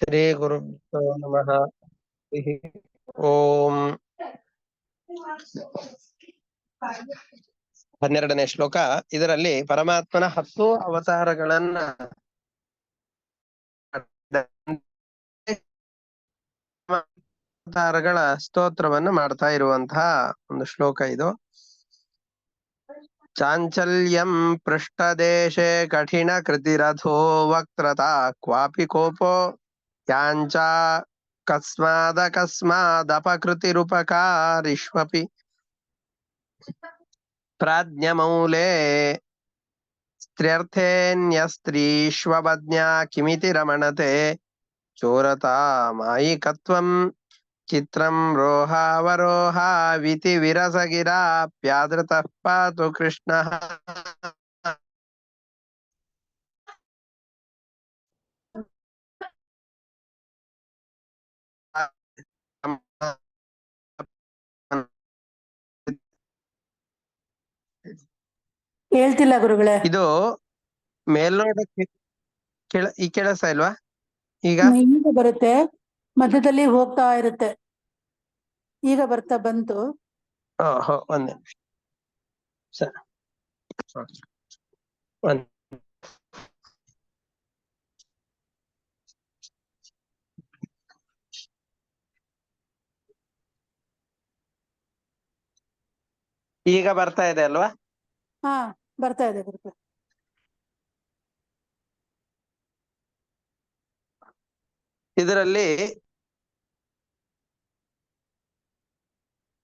ಶ್ರೀ ಗುರುಭ್ಯೋ ನಮಃ. ಓಂ 12ನೇ ಶ್ಲೋಕ. ಇದರಲ್ಲಿ ಪರಮಾತ್ಮನ 10 ಅವತಾರಗಳನ್ನ ಅವತಾರಗಳ ಸ್ತೋತ್ರವನ್ನು ಮಾಡ್ತಾ ಇರುವಂತಹ ಒಂದು ಶ್ಲೋಕ ಇದು. ಚಾಂಚಲ್ಯಂ ಪೃಷ್ಠದೇಶೆ ಕಠಿಣ ಕೃತಿರಥೋ ವಕ್ತ್ರತಾ ಕ್ವಾಪಿ ಕೋಪೋ ಯಾಂಚ ಕಸ್ಮಾದಕಸ್ಮಾದಪಕೃತಿರುಪಕಾರಿಷ್ವಪಿ ಪ್ರಾಜ್ಞಮೌಲೆ ಸ್ತ್ರ್ಯರ್ಥೇನ್ಯಸ್ತ್ರೀಷ್ವಭಜ್ಞಾ ಕಿಮಿತಿ ರಮಣತೆ ಚೋರತಾ ಮಾಯಿಕತ್ವಂ ಚಿತ್ರಂ ರೋಹಾವರೋಹ ವಿತಿ ವಿರಸಗಿರಾಪ್ಯಾದೃತಃ ಪಾತು ಕೃಷ್ಣಃ. ಹೇಳ್ತಿಲ್ಲ ಗುರುಗಳೇ. ಇದು ಮೇಲ್ನೋಟಕ್ಕೆ ಈ ಕೇಳಿಸ್ತಾ ಇಲ್ವಾ? ಈಗ ಬರುತ್ತೆ, ಮಧ್ಯದಲ್ಲಿ ಹೋಗ್ತಾ ಇರುತ್ತೆ. ಈಗ ಬರ್ತಾ ಬಂತು. ಒಂದ್ ನಿಮಿಷ. ಈಗ ಬರ್ತಾ ಇದೆ ಅಲ್ವಾ? ಹಾ, ಬರ್ತಾ ಇದೆ ಗುರುಗಳೇ. ಇದರಲ್ಲಿ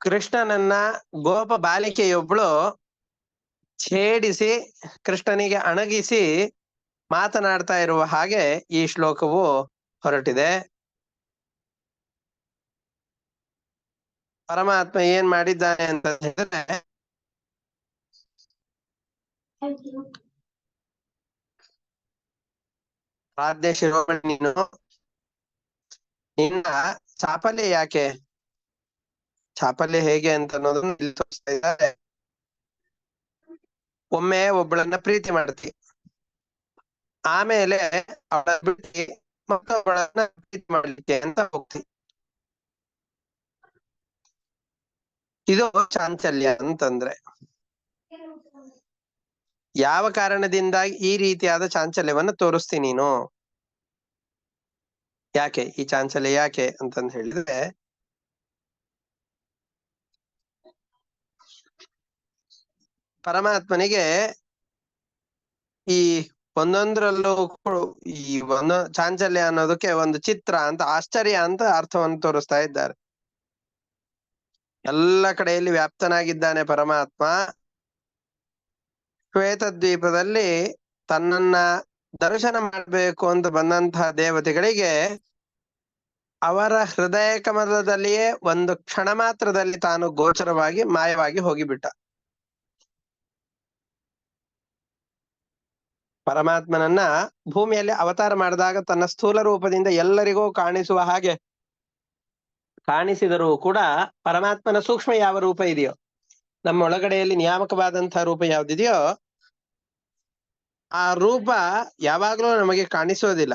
ಕೃಷ್ಣನನ್ನ ಗೋಪ ಬಾಲಿಕೆಯೊಬ್ಳು ಛೇಡಿಸಿ ಕೃಷ್ಣನಿಗೆ ಅಣಗಿಸಿ ಮಾತನಾಡ್ತಾ ಇರುವ ಹಾಗೆ ಈ ಶ್ಲೋಕವು ಹೊರಟಿದೆ. ಪರಮಾತ್ಮ ಏನ್ ಮಾಡಿದ್ದಾನೆ ಅಂತ ಹೇಳಿದ್ರೆ, ರಾಜ್ಯ ಶಿರೋಮಣಿ, ನಿನ್ನ ಚಾಪಲ್ಯ ಯಾಕೆ, ಚಾಪಲ್ಯ ಹೇಗೆ ಅಂತ ಅನ್ನೋದನ್ನ ಇಲ್ಲಿ ತೋರಿಸ್ತಾ ಇದ್ದಾರೆ. ಒಮ್ಮೆ ಒಬ್ಬಳನ್ನ ಪ್ರೀತಿ ಮಾಡ್ತಿ, ಆಮೇಲೆ ಅವಳ ಬಿಟ್ಟು ಮತ್ತೊಬ್ಬಳನ್ನ ಪ್ರೀತಿ ಮಾಡ್ಲಿಕ್ಕೆ ಅಂತ ಹೋಗ್ತಿ. ಇದು ಚಾಂಚಲ್ಯ ಅಂತಂದ್ರೆ. ಯಾವ ಕಾರಣದಿಂದಾಗಿ ಈ ರೀತಿಯಾದ ಚಾಂಚಲ್ಯವನ್ನು ತೋರಿಸ್ತಿ ನೀನು? ಯಾಕೆ ಈ ಚಾಂಚಲ್ಯ ಯಾಕೆ ಅಂತಂದ್ ಹೇಳಿದ್ರೆ, ಪರಮಾತ್ಮನಿಗೆ ಈ ಒಂದೊಂದ್ರಲ್ಲೂ ಈ ಚಾಂಚಲ್ಯ ಅನ್ನೋದಕ್ಕೆ ಒಂದು ಚಿತ್ರ ಅಂತ, ಆಶ್ಚರ್ಯ ಅಂತ ಅರ್ಥವನ್ನು ತೋರಿಸ್ತಾ ಇದ್ದಾರೆ. ಎಲ್ಲ ಕಡೆಯಲ್ಲಿ ವ್ಯಾಪ್ತನಾಗಿದ್ದಾನೆ ಪರಮಾತ್ಮ. ಶ್ವೇತದ್ವೀಪದಲ್ಲಿ ತನ್ನನ್ನ ದರ್ಶನ ಮಾಡಬೇಕು ಅಂತ ಬಂದಂತಹ ದೇವತೆಗಳಿಗೆ ಅವರ ಹೃದಯ ಕಮಲದಲ್ಲಿಯೇ ಒಂದು ಕ್ಷಣ ಮಾತ್ರದಲ್ಲಿ ತಾನು ಗೋಚರವಾಗಿ ಮಾಯವಾಗಿ ಹೋಗಿಬಿಟ್ಟ. ಪರಮಾತ್ಮನನ್ನ ಭೂಮಿಯಲ್ಲಿ ಅವತಾರ ಮಾಡಿದಾಗ ತನ್ನ ಸ್ಥೂಲ ರೂಪದಿಂದ ಎಲ್ಲರಿಗೂ ಕಾಣಿಸುವ ಹಾಗೆ ಕಾಣಿಸಿದರೂ ಕೂಡ ಪರಮಾತ್ಮನ ಸೂಕ್ಷ್ಮ ಯಾವ ರೂಪ ಇದೆಯೋ, ನಮ್ಮ ಒಳಗಡೆಯಲ್ಲಿ ನಿಯಾಮಕವಾದಂತಹ ರೂಪ ಯಾವ್ದಿದೆಯೋ ಆ ರೂಪ ಯಾವಾಗ್ಲೂ ನಮಗೆ ಕಾಣಿಸೋದಿಲ್ಲ.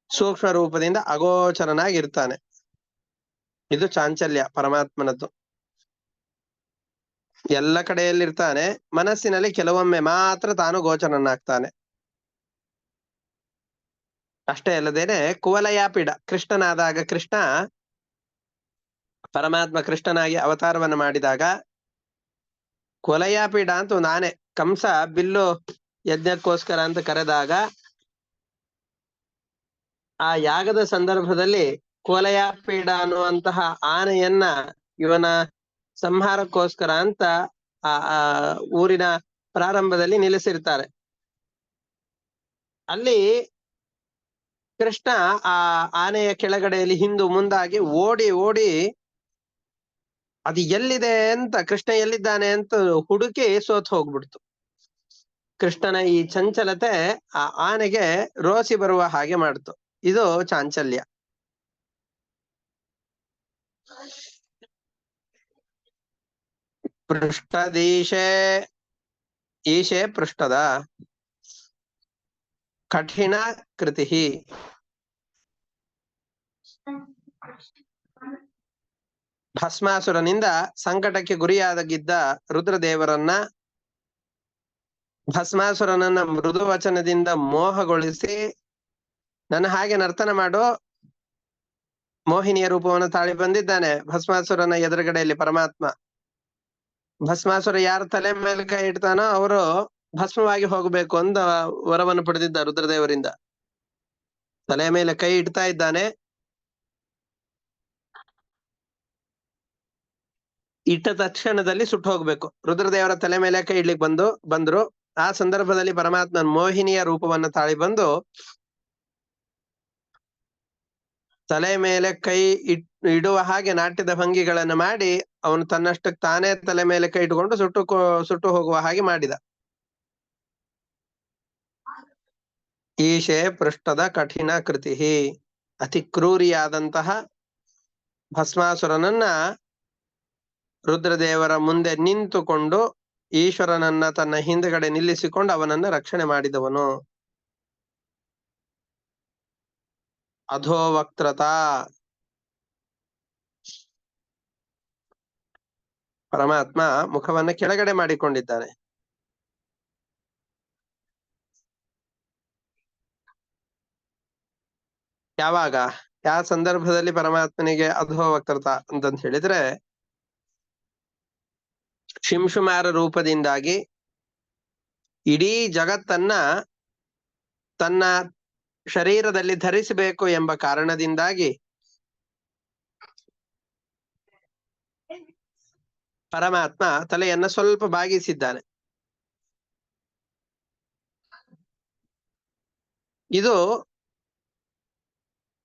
ಸೂಕ್ಷ್ಮ ರೂಪದಿಂದ ಅಗೋಚರನಾಗಿರ್ತಾನೆ. ಇದು ಚಾಂಚಲ್ಯ ಪರಮಾತ್ಮನದ್ದು. ಎಲ್ಲ ಕಡೆಯಲ್ಲಿರ್ತಾನೆ, ಮನಸ್ಸಿನಲ್ಲಿ ಕೆಲವೊಮ್ಮೆ ಮಾತ್ರ ತಾನು ಗೋಚರನಾಗ್ತಾನೆ. ಅಷ್ಟೇ ಅಲ್ಲದೇನೆ ಕುವಲಯಾಪೀಡ, ಕೃಷ್ಣನಾದಾಗ ಕೃಷ್ಣ ಪರಮಾತ್ಮ ಕೃಷ್ಣನಾಗಿ ಅವತಾರವನ್ನು ಮಾಡಿದಾಗ ಕುವಲಯಾಪೀಡ ಅಂತ ಒಂದು ಆನೆ, ಕಂಸ ಬಿಲ್ಲು ಯಜ್ಞಕ್ಕೋಸ್ಕರ ಅಂತ ಕರೆದಾಗ ಆ ಯಾಗದ ಸಂದರ್ಭದಲ್ಲಿ ಕುವಲಯಾಪೀಡ ಅನ್ನುವಂತಹ ಆನೆಯನ್ನ ಇವನ ಸಂಹಾರಕ್ಕೋಸ್ಕರ ಅಂತ ಆ ಊರಿನ ಪ್ರಾರಂಭದಲ್ಲಿ ನಿಲ್ಲಿಸಿರ್ತಾರೆ. ಅಲ್ಲಿ ಕೃಷ್ಣ ಆ ಆನೆಯ ಕೆಳಗಡೆಯಲ್ಲಿ ಹಿಂದು ಮುಂದಾಗಿ ಓಡಿ ಓಡಿ ಅದು ಎಲ್ಲಿದೆ ಅಂತ, ಕೃಷ್ಣ ಎಲ್ಲಿದ್ದಾನೆ ಅಂತ ಹುಡುಕಿ ಸೋತ್ ಹೋಗ್ಬಿಡ್ತು. ಕೃಷ್ಣನ ಈ ಚಂಚಲತೆ ಆ ಆನೆಗೆ ರೋಸಿ ಬರುವ ಹಾಗೆ ಮಾಡ್ತು. ಇದು ಚಾಂಚಲ್ಯ. ಪೃಷ್ಠದೀಶೆ, ಈಶೆ ಪೃಷ್ಠದ, ಕಠಿಣ ಕೃತಿ. ಭಸ್ಮಾಸುರನಿಂದ ಸಂಕಟಕ್ಕೆ ಗುರಿಯಾಗಿದ್ದ ರುದ್ರದೇವರನ್ನ ಭಸ್ಮಾಸುರನನ್ನ ಮೃದು ವಚನದಿಂದ ಮೋಹಗೊಳಿಸಿ ನನ್ನ ಹಾಗೆ ನರ್ತನ ಮಾಡೋ ಮೋಹಿನಿಯ ರೂಪವನ್ನು ತಾಳಿ ಬಂದಿದ್ದಾನೆ ಭಸ್ಮಾಸುರನ ಎದುರುಗಡೆಯಲ್ಲಿ ಪರಮಾತ್ಮ. ಭಸ್ಮಾಸುರ ಯಾರ ತಲೆ ಮೇಲೆ ಕೈ ಇಡ್ತಾನೋ ಅವರು ಭಸ್ಮವಾಗಿ ಹೋಗಬೇಕು ಅಂತ ವರವನ್ನು ಪಡೆದಿದ್ದ ರುದ್ರದೇವರಿಂದ. ತಲೆ ಮೇಲೆ ಕೈ ಇಡ್ತಾ ಇದ್ದಾನೆ. ಇಟ್ಟ ತಕ್ಷಣದಲ್ಲಿ ಸುಟ್ಟು ಹೋಗ್ಬೇಕು. ರುದ್ರದೇವರ ತಲೆ ಮೇಲೆ ಕೈ ಇಡ್ಲಿಕ್ಕೆ ಬಂದ್ರು. ಆ ಸಂದರ್ಭದಲ್ಲಿ ಪರಮಾತ್ಮನ ಮೋಹಿನಿಯ ರೂಪವನ್ನು ತಾಳಿ ಬಂದು ತಲೆ ಮೇಲೆ ಕೈ ಇಡುವ ಹಾಗೆ ನಾಟ್ಯದ ಭಂಗಿಗಳನ್ನು ಮಾಡಿ ಅವನು ತನ್ನಷ್ಟಕ್ಕೆ ತಾನೇ ತಲೆ ಮೇಲೆ ಕೈ ಇಟ್ಟುಕೊಂಡು ಸುಟ್ಟು ಹೋಗುವ ಹಾಗೆ ಮಾಡಿದ. ಈಶೆ ಪೃಷ್ಠದ ಕಠಿಣ ಕೃತಿ. ಅತಿ ಕ್ರೂರಿಯಾದಂತಹ ಭಸ್ಮಾಸುರನನ್ನ ರುದ್ರದೇವರ ಮುಂದೆ ನಿಂತುಕೊಂಡು ಈಶ್ವರನನ್ನ ತನ್ನ ಹಿಂದೆಗಡೆ ನಿಲ್ಲಿಸಿಕೊಂಡು ಅವನನ್ನ ರಕ್ಷಣೆ ಮಾಡಿದವನು. ಅಧೋವಕ್ತ್ರತಾ. ಪರಮಾತ್ಮ ಮುಖವನ್ನ ಕೆಳಗಡೆ ಮಾಡಿಕೊಂಡಿದ್ದಾನೆ. ಯಾವಾಗ ಯಾವ ಸಂದರ್ಭದಲ್ಲಿ ಪರಮಾತ್ಮನಿಗೆ ಅಧೋವಕ್ತ್ರತ ಅಂತಂತ ಹೇಳಿದ್ರೆ, ಶಿಂಶುಮಾರ ರೂಪದಿಂದಾಗಿ ಇಡೀ ಜಗತ್ತನ್ನ ತನ್ನ ಶರೀರದಲ್ಲಿ ಧರಿಸಬೇಕು ಎಂಬ ಕಾರಣದಿಂದಾಗಿ ಪರಮಾತ್ಮ ತಲೆಯನ್ನ ಸ್ವಲ್ಪ ಬಾಗಿಸಿದ್ದಾನೆ. ಇದು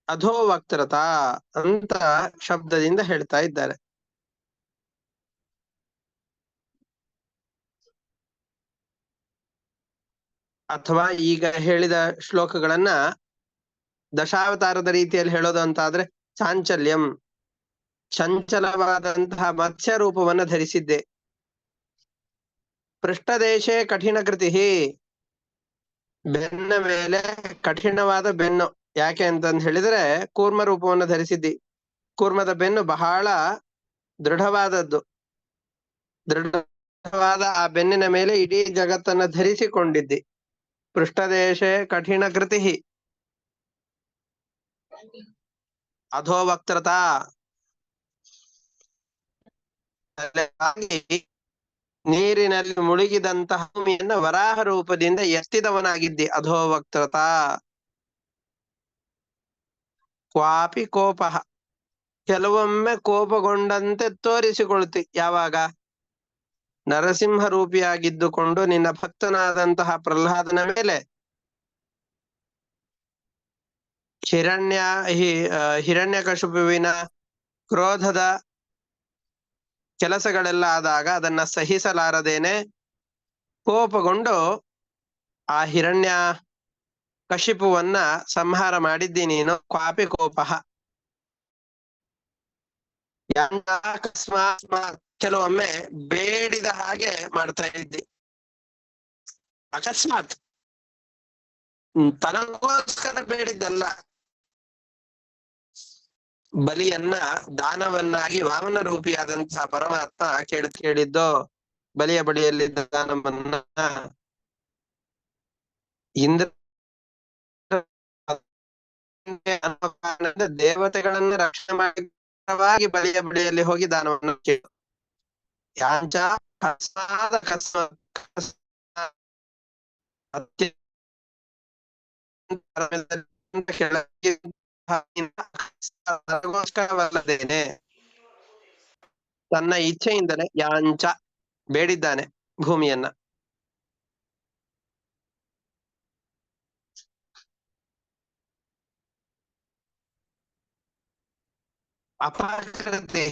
ಅಧೋವಕ್ತ್ರತ ಅಂತ ಶಬ್ದದಿಂದ ಹೇಳ್ತಾ ಇದ್ದಾರೆ. ಅಥವಾ ಈಗ ಹೇಳಿದ ಶ್ಲೋಕಗಳನ್ನ ದಶಾವತಾರದ ರೀತಿಯಲ್ಲಿ ಹೇಳೋದು ಅಂತಾದ್ರೆ ಚಾಂಚಲ್ಯಂ, ಚಂಚಲವಾದಂತಹ ಮತ್ಸ್ಯ ರೂಪವನ್ನ ಧರಿಸಿದ್ದೆ. ಪೃಷ್ಠದೇಶೆ ಕಠಿಣ ಕೃತಿ. ಬೆನ್ನ ಮೇಲೆ ಕಠಿಣವಾದ ಬೆನ್ನು. ಯಾಕೆ ಅಂತಂದ್ ಹೇಳಿದ್ರೆ ಕೂರ್ಮ ರೂಪವನ್ನು ಧರಿಸಿದ್ದಿ. ಕೂರ್ಮದ ಬೆನ್ನು ಬಹಳ ದೃಢವಾದದ್ದು. ದೃಢವಾದ ಆ ಬೆನ್ನಿನ ಮೇಲೆ ಇಡೀ ಜಗತ್ತನ್ನ ಧರಿಸಿಕೊಂಡಿದ್ದಿ. ಪೃಷ್ಠದೇಶೆ ಕಠಿಣ ಕೃತಿ. ಅಧೋವಕ್ತ್ರತಾ. ನೀರಿನಲ್ಲಿ ಮುಳುಗಿದಂತಹ ಭೂಮಿಯನ್ನ ವರಾಹ ರೂಪದಿಂದ ಎತ್ತಿದವನಾಗಿದ್ದಿ. ಅಧೋವಕ್ತ್ರತಾ. ಕ್ವಾಪಿ ಕೋಪ. ಕೆಲವೊಮ್ಮೆ ಕೋಪಗೊಂಡಂತೆ ತೋರಿಸಿಕೊಳ್ತಿ. ಯಾವಾಗ? ನರಸಿಂಹ ರೂಪಿಯಾಗಿದ್ದುಕೊಂಡು ನಿನ್ನ ಭಕ್ತನಾದಂತಹ ಪ್ರಹ್ಲಾದನ ಮೇಲೆ ಹಿರಣ್ಯಕಶಿಪುವಿನ ಕ್ರೋಧದ ಕೆಲಸಗಳೆಲ್ಲ ಆದಾಗ ಅದನ್ನ ಸಹಿಸಲಾರದೇನೆ ಕೋಪಗೊಂಡು ಆ ಹಿರಣ್ಯ ಕಶಿಪುವನ್ನ ಸಂಹಾರ ಮಾಡಿದ್ದಿ ನೀನು. ಕ್ವಾಪಿ ಕೋಪ. ಅಕಸ್ಮಾತ್ ಕೆಲವೊಮ್ಮೆ ಬೇಡಿದ ಹಾಗೆ ಮಾಡ್ತಾ ಇದ್ದಿ. ಅಕಸ್ಮಾತ್ ತನಗೋಸ್ಕರ ಬೇಡಿದ್ದಲ್ಲ. ಬಲಿಯನ್ನ ದಾನವನ್ನಾಗಿ ವಾಮನ ರೂಪಿಯಾದಂತಹ ಪರಮಾತ್ಮ ಕೇಳಿದ್ದು ಬಲಿಯ ಬಳಿಯಲ್ಲಿದ್ದ ದಾನವನ್ನ ಇಂದ್ರ ದೇವತೆಗಳನ್ನ ರಕ್ಷಣೆ ಮಾಡಿ ಬಲಿಯ ಬಳಿಯಲ್ಲಿ ಹೋಗಿ ದಾನವನ್ನು ಕೇಳು. ಯಾಂಚ ಗೋಸ್ಕರವಲ್ಲದೇನೆ ತನ್ನ ಇಚ್ಛೆಯಿಂದಲೇ ಯಾಂಚ ಬೇಡಿದ್ದಾನೆ ಭೂಮಿಯನ್ನ. ಅಪಕೃತಿ.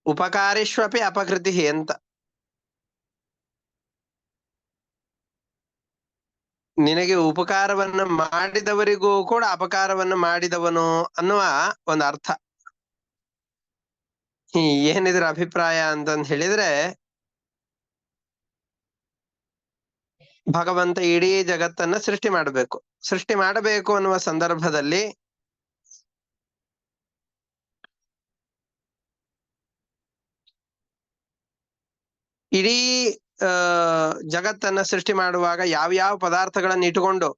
ಉಪಕಾರಿಷ್ವಪಿ ಅಪಕೃತಿ ಅಂತ. ನಿನಗೆ ಉಪಕಾರವನ್ನ ಮಾಡಿದವರಿಗೂ ಕೂಡ ಅಪಕಾರವನ್ನ ಮಾಡಿದವನು ಅನ್ನುವ ಒಂದು ಅರ್ಥ. ಏನಿದ್ರ ಅಭಿಪ್ರಾಯ ಅಂತಂದ್ ಹೇಳಿದ್ರೆ, ಭಗವಂತ ಇಡೀ ಜಗತ್ತನ್ನ ಸೃಷ್ಟಿ ಮಾಡಬೇಕು. ಸೃಷ್ಟಿ ಮಾಡಬೇಕು ಅನ್ನುವ ಸಂದರ್ಭದಲ್ಲಿ ಇಡೀ ಜಗತ್ತನ್ನ ಸೃಷ್ಟಿ ಮಾಡುವಾಗ ಯಾವ್ಯಾವ ಪದಾರ್ಥಗಳನ್ನ ಇಟ್ಟುಕೊಂಡು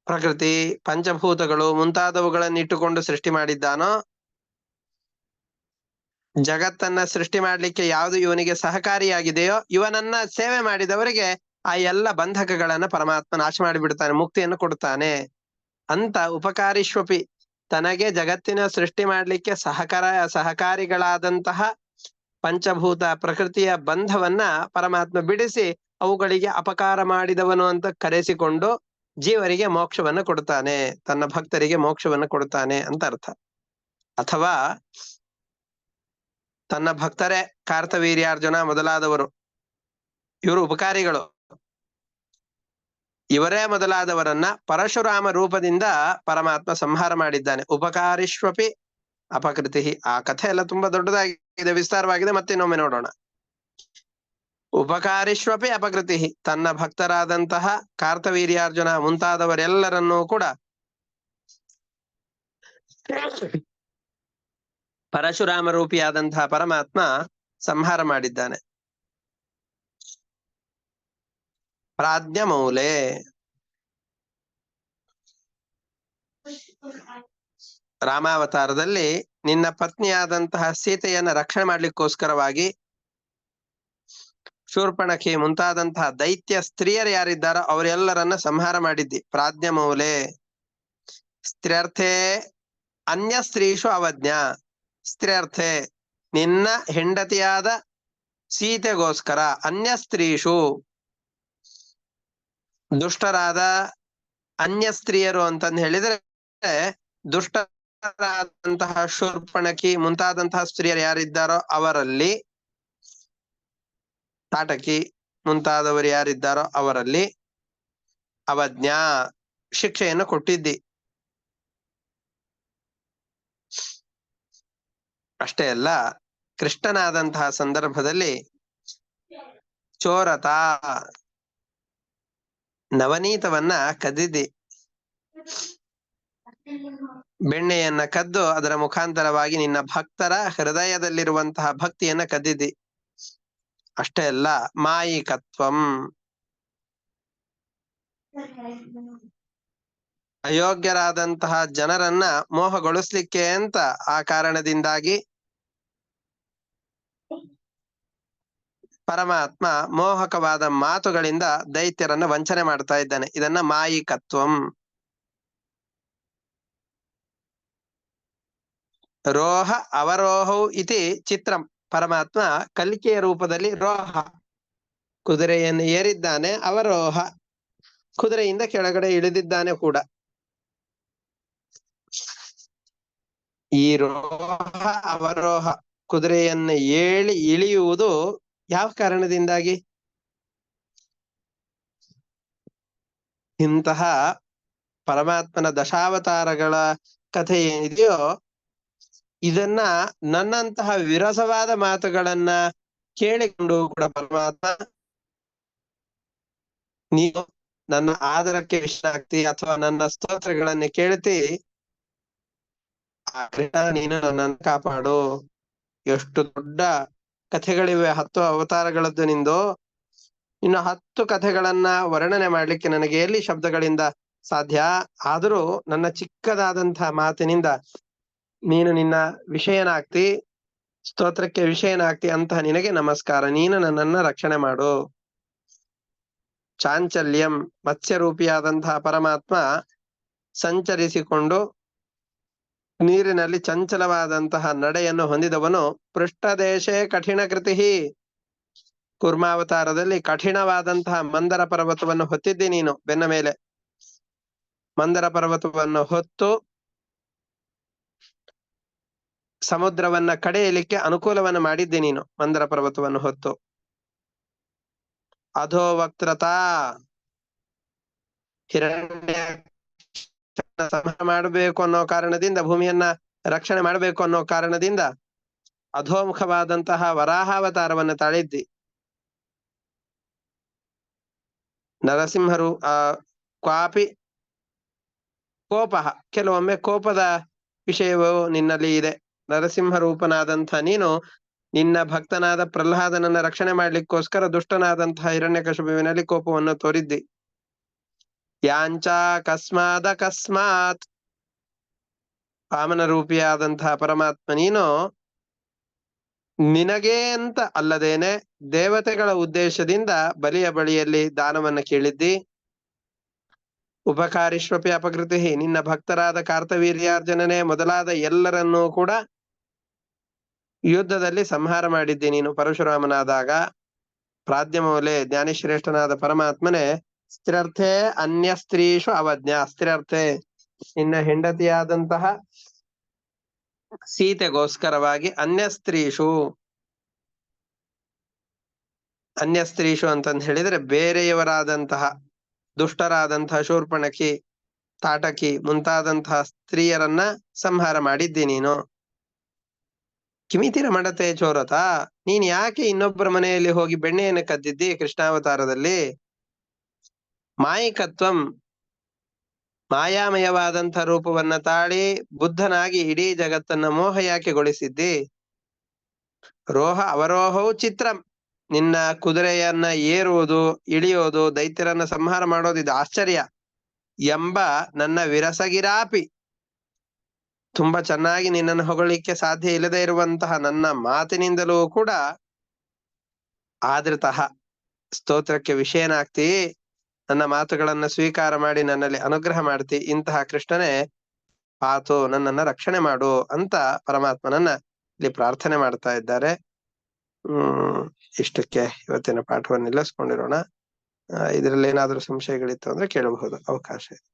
ಪ್ರಕೃತಿ, ಪಂಚಭೂತಗಳು ಮುಂತಾದವುಗಳನ್ನ ಇಟ್ಟುಕೊಂಡು ಸೃಷ್ಟಿ ಮಾಡಿದ್ದಾನೋ, ಜಗತ್ತನ್ನ ಸೃಷ್ಟಿ ಮಾಡ್ಲಿಕ್ಕೆ ಯಾವುದು ಇವನಿಗೆ ಸಹಕಾರಿಯಾಗಿದೆಯೋ ಇವನನ್ನ ಸೇವೆ ಮಾಡಿದವರಿಗೆ ಆ ಎಲ್ಲ ಬಂಧಕಗಳನ್ನ ಪರಮಾತ್ಮ ನಾಶ ಮಾಡಿಬಿಡ್ತಾನೆ, ಮುಕ್ತಿಯನ್ನು ಕೊಡ್ತಾನೆ ಅಂತ. ಉಪಕಾರಿಷ್ವಪಿ, ತನಗೆ ಜಗತ್ತಿನ ಸೃಷ್ಟಿ ಮಾಡ್ಲಿಕ್ಕೆ ಸಹಕಾರಿಗಳಾದಂತಹ ಪಂಚಭೂತ ಪ್ರಕೃತಿಯ ಬಂಧವನ್ನ ಪರಮಾತ್ಮ ಬಿಡಿಸಿ ಅವುಗಳಿಗೆ ಅಪಕಾರ ಮಾಡಿದವನು ಅಂತ ಕರೆಸಿಕೊಂಡು ಜೀವರಿಗೆ ಮೋಕ್ಷವನ್ನು ಕೊಡ್ತಾನೆ, ತನ್ನ ಭಕ್ತರಿಗೆ ಮೋಕ್ಷವನ್ನು ಕೊಡ್ತಾನೆ ಅಂತ ಅರ್ಥ. ಅಥವಾ ತನ್ನ ಭಕ್ತರೇ ಕಾರ್ತವೀರ್ಯಾರ್ಜುನ ಮೊದಲಾದವರು, ಇವರು ಉಪಕಾರಿಗಳು. ಇವರೇ ಮೊದಲಾದವರನ್ನ ಪರಶುರಾಮ ರೂಪದಿಂದ ಪರಮಾತ್ಮ ಸಂಹಾರ ಮಾಡಿದ್ದಾನೆ. ಉಪಕಾರಿಷ್ವಪಿ ಅಪಕೃತಿ. ಆ ಕಥೆ ಎಲ್ಲ ತುಂಬಾ ದೊಡ್ಡದಾಗಿದೆ, ವಿಸ್ತಾರವಾಗಿದೆ, ಮತ್ತಿನ್ನೊಮ್ಮೆ ನೋಡೋಣ. ಉಪಕಾರಿಷ್ವಪಿ ಅಪಕೃತಿ, ತನ್ನ ಭಕ್ತರಾದಂತಹ ಕಾರ್ತವೀರ್ಯಾರ್ಜುನ ಮುಂತಾದವರೆಲ್ಲರನ್ನೂ ಕೂಡ ಪರಶುರಾಮ ರೂಪಿಯಾದಂತಹ ಪರಮಾತ್ಮ ಸಂಹಾರ ಮಾಡಿದ್ದಾನೆ. ಪ್ರಾಜ್ಞಮೌಲೆ, ರಾಮಾವತಾರದಲ್ಲಿ ನಿನ್ನ ಪತ್ನಿಯಾದಂತಹ ಸೀತೆಯನ್ನ ರಕ್ಷಣೆ ಮಾಡ್ಲಿಕ್ಕೋಸ್ಕರವಾಗಿ ಶೂರ್ಪಣಖಿ ಮುಂತಾದಂತಹ ದೈತ್ಯ ಸ್ತ್ರೀಯರು ಯಾರಿದ್ದಾರೋ ಅವರೆಲ್ಲರನ್ನ ಸಂಹಾರ ಮಾಡಿದ್ದಿ. ಪ್ರಾಜ್ಞಮೌಲೆ. ಸ್ತ್ರೀರ್ಥೆ ಅನ್ಯ ಸ್ತ್ರೀಷು ಅವಜ್ಞ. ಸ್ತ್ರೀರ್ಥೆ, ನಿನ್ನ ಹೆಂಡತಿಯಾದ ಸೀತೆಗೋಸ್ಕರ, ಅನ್ಯ ಸ್ತ್ರೀಷು, ದುಷ್ಟರಾದ ಅನ್ಯ ಸ್ತ್ರೀಯರು ಅಂತಂದು ಹೇಳಿದ್ರೆ ದುಷ್ಟರಾದಂತಹ ಶೂರ್ಪಣಖಿ ಮುಂತಾದಂತಹ ಸ್ತ್ರೀಯರು ಯಾರಿದ್ದಾರೋ ಅವರಲ್ಲಿ, ತಾಟಕಿ ಮುಂತಾದವರು ಯಾರಿದ್ದಾರೋ ಅವರಲ್ಲಿ ಅವಜ್ಞಾ, ಶಿಕ್ಷೆಯನ್ನು ಕೊಟ್ಟಿದ್ದಿ. ಅಷ್ಟೇ ಅಲ್ಲ, ಕೃಷ್ಣನಾದಂತಹ ಸಂದರ್ಭದಲ್ಲಿ ಚೋರತ, ನವನೀತವನ್ನ ಕದ್ದಿದ್ದಿ. ಬೆಣ್ಣೆಯನ್ನ ಕದ್ದು ಅದರ ಮುಖಾಂತರವಾಗಿ ನಿನ್ನ ಭಕ್ತರ ಹೃದಯದಲ್ಲಿರುವಂತಹ ಭಕ್ತಿಯನ್ನ ಕದ್ದಿದ್ದಿ. ಅಷ್ಟೇ ಅಲ್ಲ, ಮಾಯಿಕತ್ವಂ, ಅಯೋಗ್ಯರಾದಂತಹ ಜನರನ್ನ ಮೋಹಗೊಳಿಸ್ಲಿಕ್ಕೆ ಅಂತ ಆ ಕಾರಣದಿಂದಾಗಿ ಪರಮಾತ್ಮ ಮೋಹಕವಾದ ಮಾತುಗಳಿಂದ ದೈತ್ಯರನ್ನ ವಂಚನೆ ಮಾಡ್ತಾ ಇದ್ದಾನೆ. ಇದನ್ನ ಮಾಯಿಕತ್ವಂ. ರೋಹ ಅವರೋಹೌ ಇತಿ ಚಿತ್ರಂ. ಪರಮಾತ್ಮ ಕಲಿಕೆಯ ರೂಪದಲ್ಲಿ ರೋಹ, ಕುದುರೆಯನ್ನು ಏರಿದ್ದಾನೆ. ಅವರೋಹ, ಕುದುರೆಯಿಂದ ಕೆಳಗಡೆ ಇಳಿದಿದ್ದಾನೆ ಕೂಡ. ಈ ರೋಹ ಅವರೋಹ, ಕುದುರೆಯನ್ನು ಇಳಿಯುವುದು ಯಾವ ಕಾರಣದಿಂದಾಗಿ? ಇಂತಹ ಪರಮಾತ್ಮನ ದಶಾವತಾರಗಳ ಕಥೆ ಏನಿದೆಯೋ ಇದನ್ನ ನನ್ನಂತಹ ವಿರಸವಾದ ಮಾತುಗಳನ್ನ ಕೇಳಿಕೊಂಡು ಕೂಡ ಪರಮಾತ್ಮ ನೀನು ನನ್ನ ಆದರಕ್ಕೆ ವಿಷಯಾಗ್ತಿ ಅಥವಾ ನನ್ನ ಸ್ತೋತ್ರಗಳನ್ನ ಕೇಳ್ತಿ, ಆ ಕೃಷ್ಣ ನೀನು ನನ್ನನ್ನು ಕಾಪಾಡು. ಎಷ್ಟು ದೊಡ್ಡ ಕಥೆಗಳಿವೆ, 10 ಅವತಾರಗಳದ್ದು ನಿಂದು. ಇನ್ನು 10 ಕಥೆಗಳನ್ನ ವರ್ಣನೆ ಮಾಡ್ಲಿಕ್ಕೆ ನನಗೆ ಎಲ್ಲಿ ಶಬ್ದಗಳಿಂದ ಸಾಧ್ಯ. ಆದರೂ ನನ್ನ ಚಿಕ್ಕದಾದಂತಹ ಮಾತಿನಿಂದ ನೀನು ನಿನ್ನ ವಿಷಯನಾಗ್ತಿ, ಸ್ತೋತ್ರಕ್ಕೆ ವಿಷಯನಾಗ್ತಿ. ಅಂತಹ ನಿನಗೆ ನಮಸ್ಕಾರ, ನೀನು ನನ್ನನ್ನ ರಕ್ಷಣೆ ಮಾಡು. ಚಾಂಚಲ್ಯಂ, ಮತ್ಸ್ಯರೂಪಿಯಾದಂತಹ ಪರಮಾತ್ಮ ಸಂಚರಿಸಿಕೊಂಡು ನೀರಿನಲ್ಲಿ ಚಂಚಲವಾದಂತಹ ನಡೆಯನ್ನು ಹೊಂದಿದವನು. ಪೃಷ್ಠದೇಶೇ ಕಠಿಣ ಕೃತಿ. ಕೂರ್ಮಾವತಾರದಲ್ಲಿ ಕಠಿಣವಾದಂತಹ ಮಂದರ ಪರ್ವತವನ್ನು ಹೊತ್ತಿದ್ದಿ ನೀನು ಬೆನ್ನ ಮೇಲೆ. ಮಂದರ ಪರ್ವತವನ್ನು ಹೊತ್ತು ಸಮುದ್ರವನ್ನ ಕಡೆಯಲಿಕ್ಕೆ ಅನುಕೂಲವನ್ನು ಮಾಡಿದ್ದೆ ನೀನು. ಮಂದರ ಪರ್ವತವನ್ನು ಹೊತ್ತು ಅಧೋವಕ್ತ್ರತಾ, ಹಿರಣ್ಯ ಸಂಹಾರ ಮಾಡಬೇಕು ಅನ್ನೋ ಕಾರಣದಿಂದ, ಭೂಮಿಯನ್ನ ರಕ್ಷಣೆ ಮಾಡಬೇಕು ಅನ್ನೋ ಕಾರಣದಿಂದ ಅಧೋಮುಖವಾದಂತಹ ವರಾಹಾವತಾರವನ್ನು ತಾಳಿದ್ದಿ. ನರಸಿಂಹರು ಕ್ವಾಪಿ ಕೋಪ, ಕೆಲವೊಮ್ಮೆ ಕೋಪದ ವಿಷಯವು ನಿನ್ನಲ್ಲಿ ಇದೆ. ನರಸಿಂಹ ರೂಪನಾದಂಥ ನೀನು ನಿನ್ನ ಭಕ್ತನಾದ ಪ್ರಹ್ಲಾದನನ್ನ ರಕ್ಷಣೆ ಮಾಡ್ಲಿಕ್ಕೋಸ್ಕರ ದುಷ್ಟನಾದಂತಹ ಹಿರಣ್ಯಕಶಿಪುವಿನಲ್ಲಿ ಕೋಪವನ್ನು ತೋರಿದ್ದಿ. ಯಾಂಚ ಕಸ್ಮಾತ್ ವಾಮನ ರೂಪಿಯಾದಂತಹ ಪರಮಾತ್ಮ ನೀನು ನಿನಗೇ ಅಂತ ಅಲ್ಲದೇನೆ ದೇವತೆಗಳ ಉದ್ದೇಶದಿಂದ ಬಲಿಯ ಬಳಿಯಲ್ಲಿ ದಾನವನ್ನ ಕೇಳಿದ್ದಿ. ಉಪಕಾರಿಷ್ವಪಿ ಅಪಕೃತಿ, ನಿನ್ನ ಭಕ್ತರಾದ ಕಾರ್ತವೀರ್ಯಾರ್ಜುನನೇ ಮೊದಲಾದ ಎಲ್ಲರನ್ನೂ ಕೂಡ ಯುದ್ಧದಲ್ಲಿ ಸಂಹಾರ ಮಾಡಿದ್ದಿ ನೀನು ಪರಶುರಾಮನಾದಾಗ. ಪ್ರಾಜ್ಞಮೌಲೆ ಜ್ಞಾನಿಶ್ರೇಷ್ಠನಾದ ಪರಮಾತ್ಮನೇ ಸ್ಥಿರರ್ಥೆ ಅನ್ಯ ಸ್ತ್ರೀಷು ಅವಜ್ಞ, ಸ್ಥಿರರ್ಥೆ ನಿನ್ನ ಹೆಂಡತಿಯಾದಂತಹ ಸೀತೆಗೋಸ್ಕರವಾಗಿ ಅನ್ಯ ಸ್ತ್ರೀಷು ಅಂತಂದು ಹೇಳಿದ್ರೆ ಬೇರೆಯವರಾದಂತಹ ದುಷ್ಟರಾದಂತಹ ಶೂರ್ಪಣಖಿ, ತಾಟಕಿ ಮುಂತಾದಂತಹ ಸ್ತ್ರೀಯರನ್ನ ಸಂಹಾರ ಮಾಡಿದ್ದಿ ನೀನು. ಕಿಮಿತಿ ರಮಣತೆ ಚೋರತ, ನೀನ್ ಯಾಕೆ ಇನ್ನೊಬ್ಬರ ಮನೆಯಲ್ಲಿ ಹೋಗಿ ಬೆಣ್ಣೆಯನ್ನು ಕದ್ದಿದ್ದಿ ಕೃಷ್ಣಾವತಾರದಲ್ಲಿ? ಮಾಯಿಕತ್ವಂ, ಮಾಯಾಮಯವಾದಂಥ ರೂಪವನ್ನ ತಾಳಿ ಬುದ್ಧನಾಗಿ ಇಡೀ ಜಗತ್ತನ್ನ ಮೋಹ ಯಾಕೆ ಗೊಳಿಸಿದ್ದಿ? ರೋಹ ಅವರೋಹವು ಚಿತ್ರಂ, ನಿನ್ನ ಕುದುರೆಯನ್ನ ಏರುವುದು ಇಳಿಯೋದು ದೈತ್ಯರನ್ನ ಸಂಹಾರ ಮಾಡೋದಿದು ಆಶ್ಚರ್ಯ ಎಂಬ ನನ್ನ ವಿರಸಗಿರಾಪಿ, ತುಂಬಾ ಚೆನ್ನಾಗಿ ನಿನ್ನನ್ನು ಹೊಗಳಿಕ್ಕೆ ಸಾಧ್ಯ ಇಲ್ಲದೆ ಇರುವಂತಹ ನನ್ನ ಮಾತಿನಿಂದಲೂ ಕೂಡ ಆದೃತಃ ಸ್ತೋತ್ರಕ್ಕೆ ವಿಷಯನಾಗ್ತಿ, ನನ್ನ ಮಾತುಗಳನ್ನ ಸ್ವೀಕಾರ ಮಾಡಿ ನನ್ನಲ್ಲಿ ಅನುಗ್ರಹ ಮಾಡ್ತಿ. ಇಂತಹ ಕೃಷ್ಣನೇ ಪಾತು, ನನ್ನನ್ನ ರಕ್ಷಣೆ ಮಾಡು ಅಂತ ಪರಮಾತ್ಮನನ್ನ ಇಲ್ಲಿ ಪ್ರಾರ್ಥನೆ ಮಾಡ್ತಾ ಇದ್ದಾರೆ. ಇಷ್ಟಕ್ಕೆ ಇವತ್ತಿನ ಪಾಠವನ್ನು ನಿಲ್ಲಿಸ್ಕೊಂಡಿರೋಣ. ಇದರಲ್ಲಿ ಏನಾದ್ರೂ ಸಂಶಯಗಳಿತ್ತು ಅಂದ್ರೆ ಕೇಳಬಹುದು, ಅವಕಾಶ ಇದೆ.